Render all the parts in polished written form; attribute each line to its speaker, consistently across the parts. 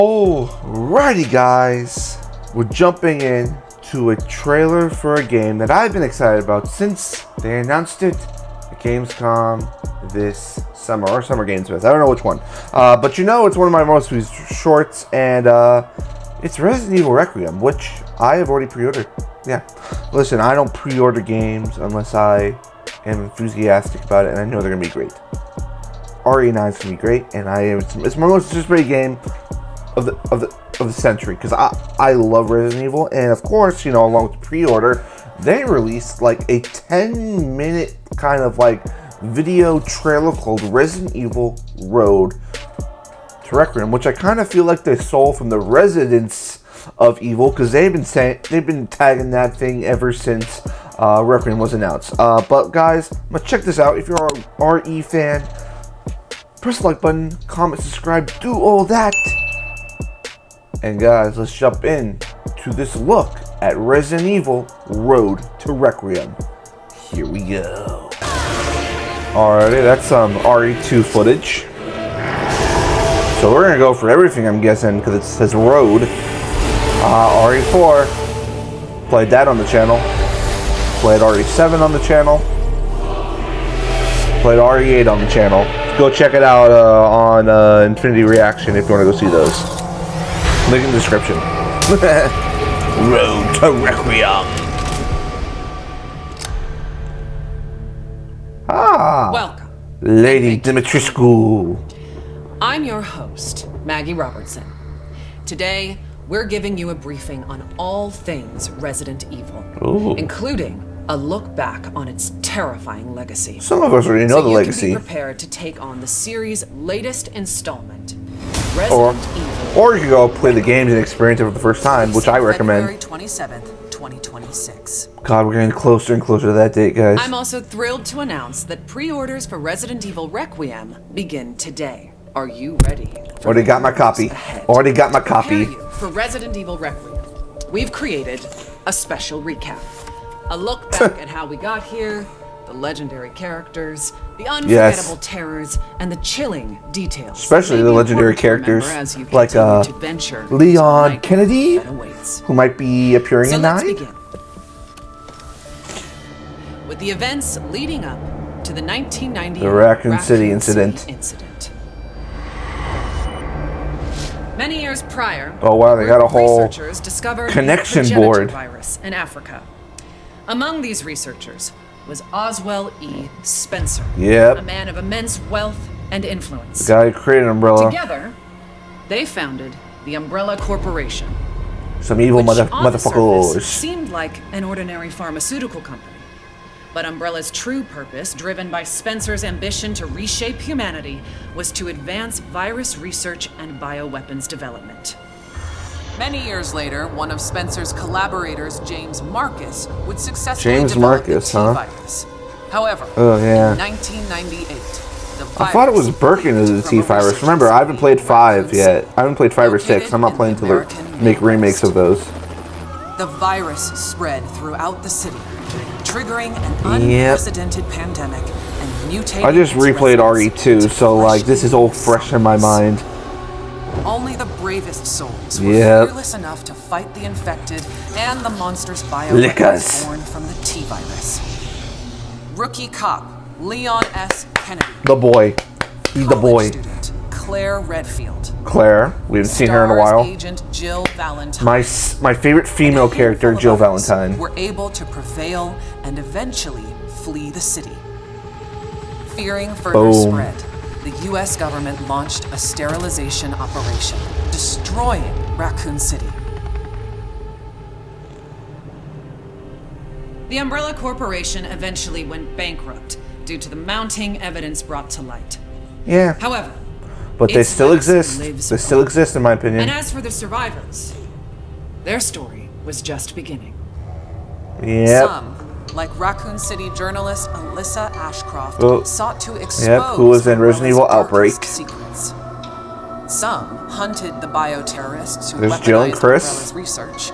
Speaker 1: Alrighty guys, we're jumping in to a trailer for a game that I've been excited about since they announced it at Gamescom this summer, or Summer Games Fest. I don't know which one, but you know it's one of my most used shorts, and it's Resident Evil Requiem, which I have already pre-ordered. Yeah, listen, I don't pre-order games unless I am enthusiastic about it and I know they're gonna be great. RE9 is gonna be great, and it's my most anticipated game of the century, because I love Resident Evil. And of course, you know, along with the pre-order, they released like a 10-minute kind of like video trailer called Resident Evil Road to Requiem, which I kind of feel like they stole from the Residents of Evil, because they've been tagging that thing ever since Requiem was announced. But guys, let's check this out. If you're an RE fan, press the like button, comment, subscribe, do all that. And guys, let's jump in to this look at Resident Evil Road to Requiem. Here we go. Alrighty, that's some RE2 footage. So we're gonna go for everything, I'm guessing, because it says Road. RE4, played that on the channel. Played RE7 on the channel. Played RE8 on the channel. Go check it out on Infinity Reaction if you want to go see those. Link in the description. Road to Requiem.
Speaker 2: Welcome,
Speaker 1: Lady Dimitrescu.
Speaker 2: I'm your host, Maggie Robertson. Today, we're giving you a briefing on all things Resident Evil, including a look back on its terrifying legacy.
Speaker 1: Some of us already know the legacy.
Speaker 2: So you can be prepared to take on the series' latest installment, Resident Evil.
Speaker 1: Or you can go play the games and experience it for the first time, which I recommend.
Speaker 2: February 27th, 2026.
Speaker 1: God, we're getting closer and closer to that date, guys.
Speaker 2: I'm also thrilled to announce that pre-orders for Resident Evil Requiem begin today. Are you ready?
Speaker 1: Already got my copy. Already got my copy.
Speaker 2: For Resident Evil Requiem, we've created a special recap. A look back at how we got here, the legendary characters, the unforgettable terrors, and the chilling details.
Speaker 1: Especially the legendary characters like Leon Kennedy, who might be appearing in 9.
Speaker 2: Let's begin with the events leading up to the 1998
Speaker 1: the Raccoon City incident.
Speaker 2: Many years prior,
Speaker 1: oh wow, they got a whole
Speaker 2: connection
Speaker 1: board
Speaker 2: virus in Africa. Among these researchers was Oswell E. Spencer, a man of immense wealth and influence.
Speaker 1: The guy who created Umbrella.
Speaker 2: Together, they founded the Umbrella Corporation.
Speaker 1: Some evil motherfuckers.
Speaker 2: Seemed like an ordinary pharmaceutical company. But Umbrella's true purpose, driven by Spencer's ambition to reshape humanity, was to advance virus research and bioweapons development. Many years later, one of Spencer's collaborators, James Marcus, would successfully develop the T-virus. However, in 1998, the virus...
Speaker 1: I thought it was Birkin as the T-virus. Remember, I haven't played 5 yet. I haven't played 5 or 6. I'm not playing until they make remakes of those.
Speaker 2: The virus spread throughout the city, triggering an unprecedented pandemic and mutating...
Speaker 1: I just replayed RE2, so like this is all fresh in my mind.
Speaker 2: Only the bravest souls were fearless enough to fight the infected and the monstrous bioweapons born from the T-virus. Rookie cop Leon S. Kennedy.
Speaker 1: The boy. He's the boy.
Speaker 2: Student Claire Redfield.
Speaker 1: Claire. We haven't seen her in a while.
Speaker 2: Agent Jill Valentine.
Speaker 1: My favorite female character, Jill Valentine.
Speaker 2: Were able to prevail and eventually flee the city. Fearing further spread, the U.S. government launched a sterilization operation, destroying Raccoon City. The Umbrella Corporation eventually went bankrupt due to the mounting evidence brought to light.
Speaker 1: Yeah.
Speaker 2: However,
Speaker 1: but they still exist. They still exist, in my opinion.
Speaker 2: And as for the survivors, their story was just beginning.
Speaker 1: Yep.
Speaker 2: Some, like Raccoon City journalist Alyssa Ashcroft, sought to expose
Speaker 1: who was in Resident Evil Outbreak.
Speaker 2: Secrets. Some hunted the bioterrorists who
Speaker 1: weaponized
Speaker 2: Umbrella's research.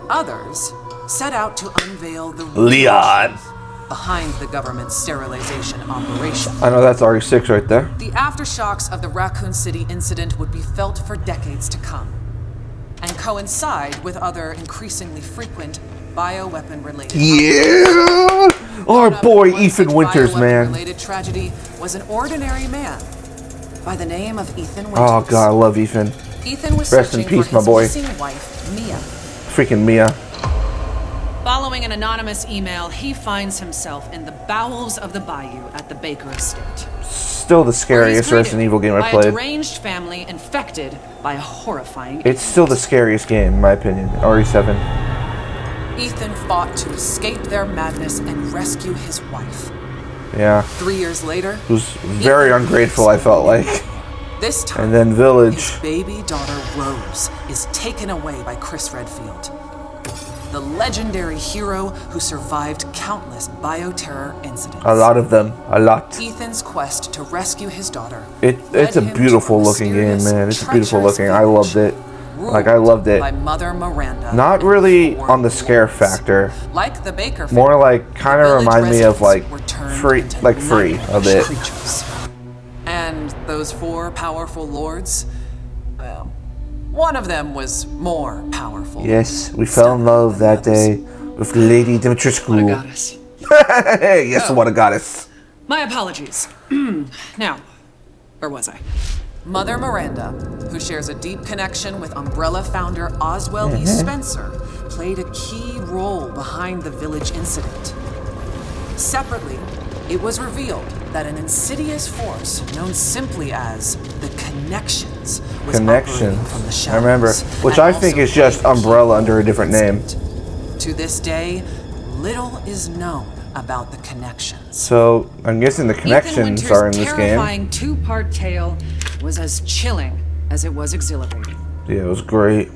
Speaker 2: Others set out to unveil the
Speaker 1: Leon,
Speaker 2: behind the government's sterilization operation.
Speaker 1: I know that's RE6 right there.
Speaker 2: The aftershocks of the Raccoon City incident would be felt for decades to come, and coincide with other increasingly frequent bioweapon-related.
Speaker 1: Yeah! Our boy Ethan Winters, man.
Speaker 2: Related tragedy was an ordinary man by the name of Ethan Winters.
Speaker 1: Oh god, I love Ethan.
Speaker 2: Ethan was
Speaker 1: Rest in
Speaker 2: searching
Speaker 1: peace,
Speaker 2: for
Speaker 1: my
Speaker 2: his
Speaker 1: boy.
Speaker 2: missing wife, Mia.
Speaker 1: Freaking Mia.
Speaker 2: Following an anonymous email, he finds himself in the bowels of the bayou at the Baker estate.
Speaker 1: Still the scariest Resident Evil game I
Speaker 2: by
Speaker 1: played.
Speaker 2: a deranged family infected by a horrifying.
Speaker 1: It's still the scariest game, in my opinion. RE7.
Speaker 2: Ethan fought to escape their madness and rescue his wife.
Speaker 1: Yeah.
Speaker 2: 3 years later,
Speaker 1: It was very ungrateful, I felt like.
Speaker 2: this time,
Speaker 1: And then Village.
Speaker 2: his baby daughter Rose is taken away by Chris Redfield, the legendary hero who survived countless bioterror incidents.
Speaker 1: A lot of them. A lot.
Speaker 2: Ethan's quest to rescue his daughter.
Speaker 1: It's a beautiful looking game, man. It's beautiful looking. I loved it. Like, I loved it.
Speaker 2: By Mother Miranda.
Speaker 1: Not really on the scare factor.
Speaker 2: Like the Baker family,
Speaker 1: More like, kind of
Speaker 2: village
Speaker 1: remind me of like
Speaker 2: residents were turned
Speaker 1: free,
Speaker 2: into
Speaker 1: like Free a
Speaker 2: nightmarish
Speaker 1: bit.
Speaker 2: creatures. And those four powerful lords, well, one of them was more powerful.
Speaker 1: Yes, we fell in love that day with Lady
Speaker 2: What a
Speaker 1: Dimitrescu.
Speaker 2: goddess.
Speaker 1: Yes, what a goddess.
Speaker 2: My apologies. Now, where was I? Mother Miranda, who shares a deep connection with Umbrella founder Oswell E. Spencer, played a key role behind the Village incident. Separately, it was revealed that an insidious force known simply as the Connections was operating from the shadows.
Speaker 1: I remember. Which
Speaker 2: and
Speaker 1: I think
Speaker 2: also
Speaker 1: is just
Speaker 2: played a key
Speaker 1: Umbrella
Speaker 2: role
Speaker 1: under a
Speaker 2: in the
Speaker 1: different name.
Speaker 2: incident. To this day, little is known about the Connections.
Speaker 1: So, I'm guessing the Connections are in this game.
Speaker 2: Terrifying two-part tale was as chilling as it was exhilarating.
Speaker 1: Yeah, it was great.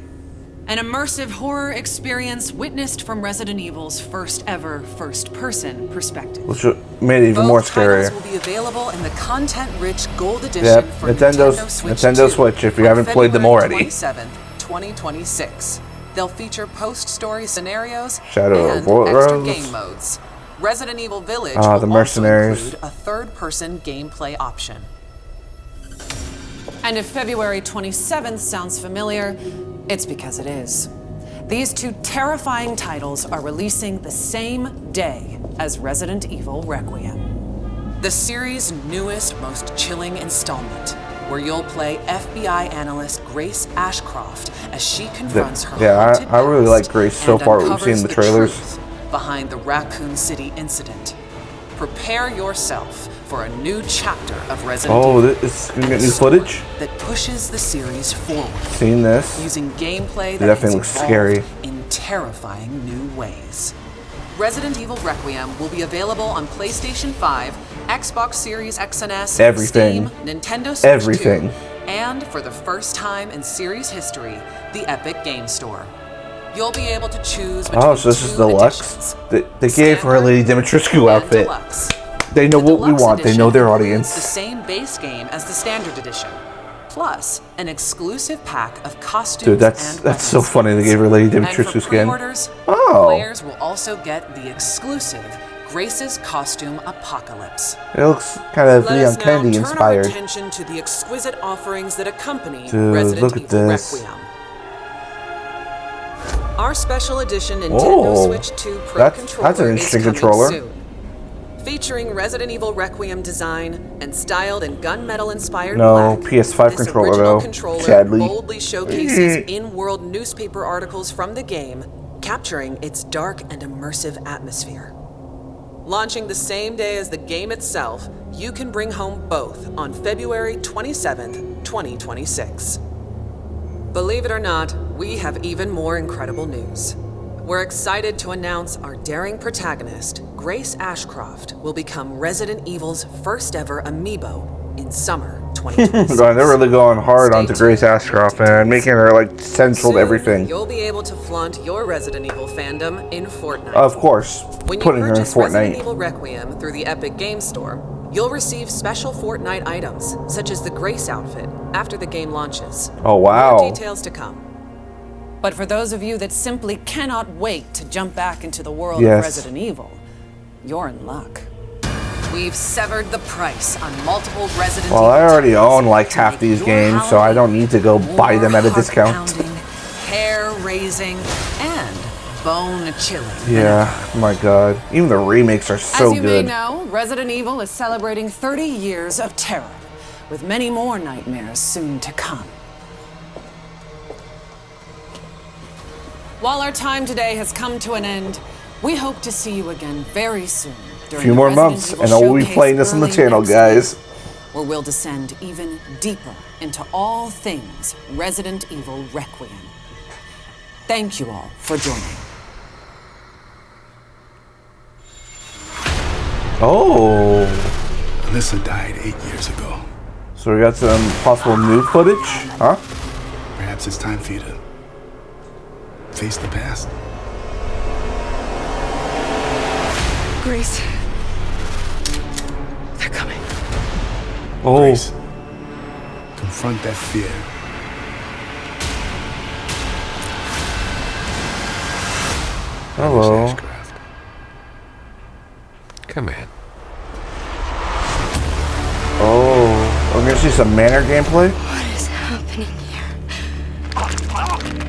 Speaker 2: An immersive horror experience witnessed from Resident Evil's first ever first-person perspective.
Speaker 1: Which made it even more
Speaker 2: Both titles
Speaker 1: scary.
Speaker 2: will be available in the content-rich Gold Edition
Speaker 1: Yep,
Speaker 2: for
Speaker 1: Nintendo Switch if you
Speaker 2: on
Speaker 1: haven't played them
Speaker 2: February
Speaker 1: already.
Speaker 2: 27th, 2026. They'll feature post-story scenarios
Speaker 1: Shadow
Speaker 2: and
Speaker 1: of War
Speaker 2: extra
Speaker 1: Rose.
Speaker 2: game modes. Resident Evil Village
Speaker 1: Ah,
Speaker 2: will
Speaker 1: the Mercenaries.
Speaker 2: also include a third-person gameplay option. And if February 27th sounds familiar, it's because it is. These two terrifying titles are releasing the same day as Resident Evil Requiem. The series' newest, most chilling installment, where you'll play FBI analyst Grace Ashcroft as she confronts her haunted
Speaker 1: I really
Speaker 2: past
Speaker 1: like Grace so
Speaker 2: and
Speaker 1: far. We've
Speaker 2: uncovers
Speaker 1: seen the trailers.
Speaker 2: truth behind the Raccoon City incident. Prepare yourself for a new chapter of Resident Evil.
Speaker 1: Oh, this is gonna get new footage?
Speaker 2: That pushes the series forward.
Speaker 1: Seen this?
Speaker 2: Using gameplay that
Speaker 1: definitely
Speaker 2: has
Speaker 1: looks
Speaker 2: evolved
Speaker 1: scary.
Speaker 2: in terrifying new ways. Resident Evil Requiem will be available on PlayStation 5, Xbox Series X and S,
Speaker 1: Everything.
Speaker 2: Steam, Nintendo Switch
Speaker 1: Everything.
Speaker 2: 2, and for the first time in series history, the Epic Game Store. You'll be able to choose between
Speaker 1: Oh, so this is
Speaker 2: two
Speaker 1: deluxe?
Speaker 2: editions,
Speaker 1: They gave her a Lady Dimitrescu
Speaker 2: and
Speaker 1: outfit.
Speaker 2: Deluxe.
Speaker 1: They know
Speaker 2: The
Speaker 1: what we
Speaker 2: Deluxe
Speaker 1: want. They know
Speaker 2: Edition
Speaker 1: their
Speaker 2: includes
Speaker 1: audience.
Speaker 2: the same base game as the Standard Edition, plus an exclusive pack of costumes.
Speaker 1: Dude, that's
Speaker 2: and
Speaker 1: so
Speaker 2: weapons.
Speaker 1: funny. They gave her Lady
Speaker 2: And for
Speaker 1: Dimitrescu skin.
Speaker 2: pre-orders,
Speaker 1: Oh.
Speaker 2: players will also get the exclusive Grace's Costume Apocalypse.
Speaker 1: It looks kind of
Speaker 2: Let
Speaker 1: Leon
Speaker 2: us now
Speaker 1: Kennedy
Speaker 2: turn our
Speaker 1: inspired.
Speaker 2: attention to the exquisite offerings that accompany
Speaker 1: Dude,
Speaker 2: Resident
Speaker 1: look at
Speaker 2: Evil
Speaker 1: this.
Speaker 2: Requiem. Our special edition Nintendo
Speaker 1: Oh,
Speaker 2: Switch 2 Pro
Speaker 1: that's
Speaker 2: controller
Speaker 1: an interesting
Speaker 2: is coming
Speaker 1: controller.
Speaker 2: soon. Featuring Resident Evil Requiem design and styled in gunmetal-inspired
Speaker 1: No,
Speaker 2: black,
Speaker 1: PS5
Speaker 2: this
Speaker 1: controller,
Speaker 2: original
Speaker 1: though,
Speaker 2: controller
Speaker 1: sadly.
Speaker 2: boldly showcases in-world newspaper articles from the game, capturing its dark and immersive atmosphere. Launching the same day as the game itself, you can bring home both on February 27th, 2026. Believe it or not, we have even more incredible news. We're excited to announce our daring protagonist, Grace Ashcroft, will become Resident Evil's first ever amiibo in summer 2026.
Speaker 1: God, they're really going hard
Speaker 2: Stay
Speaker 1: onto
Speaker 2: tuned
Speaker 1: Grace
Speaker 2: for
Speaker 1: Ashcroft,
Speaker 2: details.
Speaker 1: man. Making her, like, central to
Speaker 2: Soon,
Speaker 1: everything.
Speaker 2: You'll be able to flaunt your Resident Evil fandom in Fortnite.
Speaker 1: Of course.
Speaker 2: When you
Speaker 1: Putting her in
Speaker 2: purchase Resident
Speaker 1: Fortnite.
Speaker 2: Evil Requiem through the Epic Game Store, you'll receive special Fortnite items, such as the Grace outfit, after the game launches.
Speaker 1: Oh, wow.
Speaker 2: More details to come. But for those of you that simply cannot wait to jump back into the world
Speaker 1: Yes.
Speaker 2: of Resident Evil, you're in luck. We've severed the price on multiple Resident
Speaker 1: Well,
Speaker 2: Evil
Speaker 1: I already
Speaker 2: titles
Speaker 1: own like
Speaker 2: to
Speaker 1: half
Speaker 2: make
Speaker 1: these
Speaker 2: your
Speaker 1: games, so I don't need to go buy them at a discount.
Speaker 2: heart-pounding, hair-raising, and bone-chilling.
Speaker 1: Yeah, my god. Even the remakes are so
Speaker 2: As you
Speaker 1: good.
Speaker 2: may know, Resident Evil is celebrating 30 years of terror, with many more nightmares soon to come. While our time today has come to an end, we hope to see you again very soon.
Speaker 1: A few more months, and I will be playing this on the channel, guys.
Speaker 2: Where we'll descend even deeper into all things Resident Evil Requiem. Thank you all for joining.
Speaker 1: Oh.
Speaker 3: Alyssa died 8 years ago.
Speaker 1: So we got some possible new footage, huh?
Speaker 3: Perhaps it's time for you to face the past.
Speaker 4: Grace. They're coming.
Speaker 1: Oh.
Speaker 3: Grace, confront that fear.
Speaker 1: Hello.
Speaker 3: Ashcraft.
Speaker 5: Come in.
Speaker 1: Oh. We're gonna see some Manor gameplay?
Speaker 4: What is happening here?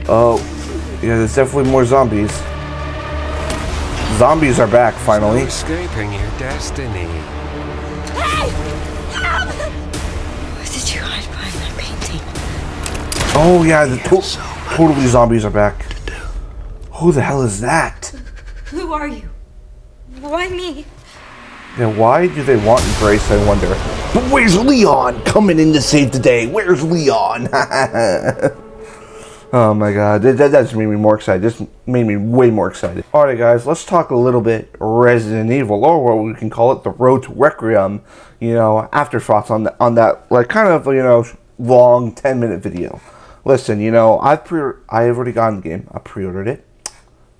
Speaker 1: Oh. Yeah, there's definitely more zombies. Zombies are back, finally.
Speaker 5: Escaping your destiny.
Speaker 4: Hey! Help! What did you hide behind that painting?
Speaker 1: Oh, yeah, totally zombies are back. Who the hell is that?
Speaker 4: Who are you? Why me?
Speaker 1: Yeah, why do they want Grace, I wonder? But where's Leon coming in to save the day? Where's Leon? Oh my god, that just made me more excited. Just made me way more excited. Alright guys, let's talk a little bit Resident Evil, or what we can call it, the Road to Requiem, you know, afterthoughts on that, like, kind of, you know, long 10-minute video. Listen, you know, I've already gotten the game. I pre-ordered it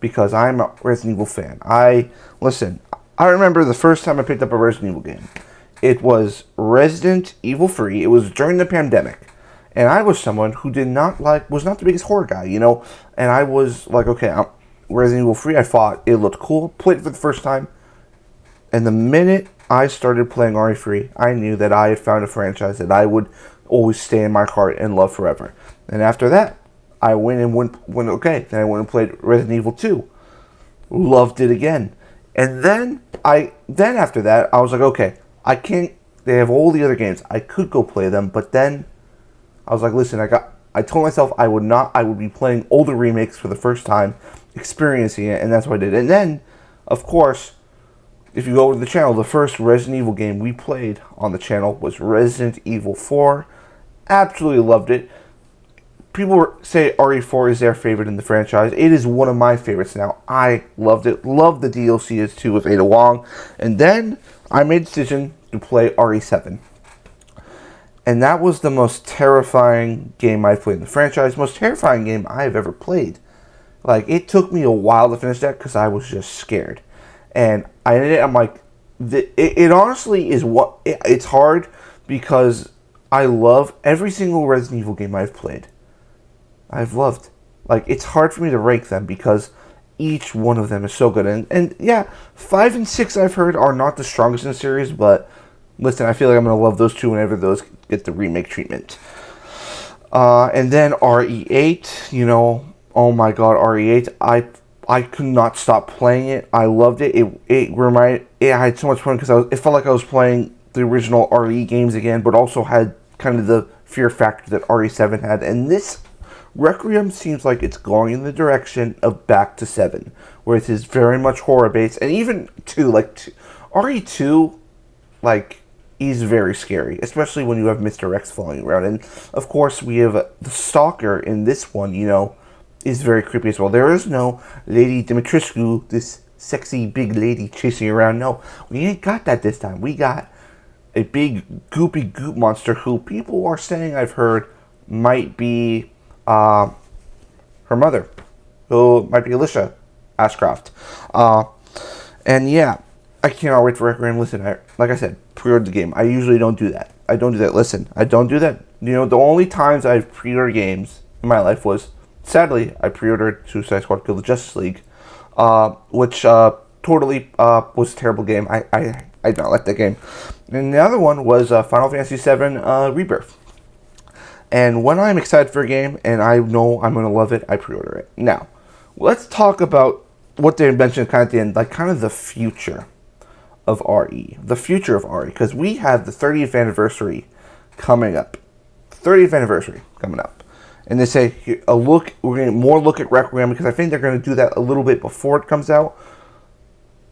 Speaker 1: because I'm a Resident Evil fan. I remember the first time I picked up a Resident Evil game. It was Resident Evil 3. It was during the pandemic. And I was someone who was not the biggest horror guy, you know. And I was like, okay, Resident Evil 3, I thought it looked cool. Played it for the first time. And the minute I started playing RE3, I knew that I had found a franchise that I would always stay in my heart and love forever. And after that, I went okay. Then I went and played Resident Evil 2. Loved it again. And then after that, I was like, okay, they have all the other games. I could go play them, but then I was like, listen, I told myself I would be playing older remakes for the first time, experiencing it, and that's what I did. And then, of course, if you go over to the channel, the first Resident Evil game we played on the channel was Resident Evil 4. Absolutely loved it. People say RE4 is their favorite in the franchise. It is one of my favorites now. I loved it. Loved the DLC as too with Ada Wong. And then I made a decision to play RE7. And that was the most terrifying game I've played in the franchise. Most terrifying game I've ever played. Like, it took me a while to finish that because I was just scared. And I'm like, it honestly is it's hard because I love every single Resident Evil game I've played. I've loved. Like, it's hard for me to rank them because each one of them is so good. And yeah, 5 and 6 I've heard are not the strongest in the series, but listen, I feel like I'm going to love those two whenever those get the remake treatment. And then RE8, you know, oh my god, RE8, I could not stop playing it. I loved it. I had so much fun because it felt like I was playing the original RE games again, but also had kind of the fear factor that RE7 had. And this Requiem seems like it's going in the direction of back to 7, where it is very much horror based, and even 2, like RE2, like, is very scary, especially when you have Mr. X following around. And of course, we have the Stalker in this one, you know, is very creepy as well. There is no Lady Dimitrescu, this sexy big lady chasing around. No, we ain't got that this time. We got a big goopy goop monster who people are saying, I've heard, might be her mother, who might be Alicia Ashcraft. And yeah, I cannot wait for Requiem. Listen, like I said, pre-ordered the game. I usually don't do that. I don't do that. Listen, I don't do that. You know, the only times I've pre-ordered games in my life was, sadly, I pre-ordered Suicide Squad Kill the Justice League, which totally was a terrible game. I did not like that game. And the other one was Final Fantasy VII Rebirth. And when I'm excited for a game and I know I'm going to love it, I pre-order it. Now, let's talk about what they mentioned kind of at the end, like kind of the future of RE. The future of RE. Because we have the 30th anniversary coming up. 30th anniversary coming up. And they say, we're going to more look at Requiem, because I think they're going to do that a little bit before it comes out.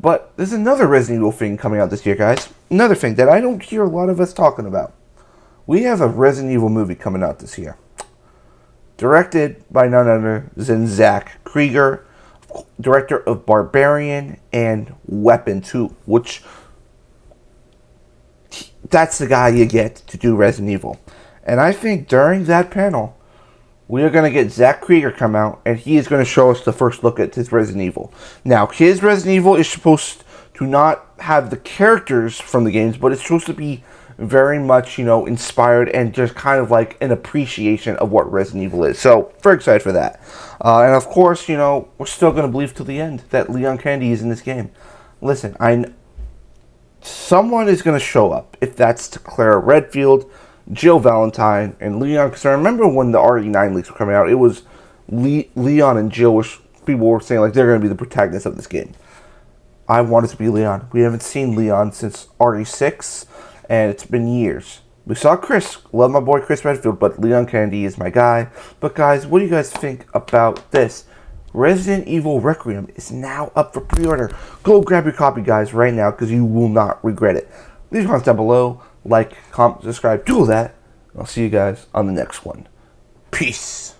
Speaker 1: But there's another Resident Evil thing coming out this year, guys. Another thing that I don't hear a lot of us talking about. We have a Resident Evil movie coming out this year. Directed by none other than Zach Krieger, director of Barbarian and Weapon 2, which that's the guy you get to do Resident Evil. And I think during that panel, we are going to get Zach Krieger come out, and he is going to show us the first look at his Resident Evil. Now, his Resident Evil is supposed to not have the characters from the games, but it's supposed to be very much, inspired and just kind of like an appreciation of what Resident Evil is. So, very excited for that. And of course, we're still going to believe till the end that Leon Kennedy is in this game. Listen, someone is going to show up. If that's to Clara Redfield, Jill Valentine, and Leon. Because I remember when the RE9 leaks were coming out, it was Leon and Jill, which people were saying like they're going to be the protagonists of this game. I want it to be Leon. We haven't seen Leon since RE6, and it's been years. We saw Chris. Love my boy Chris Redfield, but Leon Kennedy is my guy. But guys, what do you guys think about this? Resident Evil Requiem is now up for pre-order. Go grab your copy, guys, right now, because you will not regret it. Leave your comments down below. Like, comment, subscribe, do all that. I'll see you guys on the next one. Peace.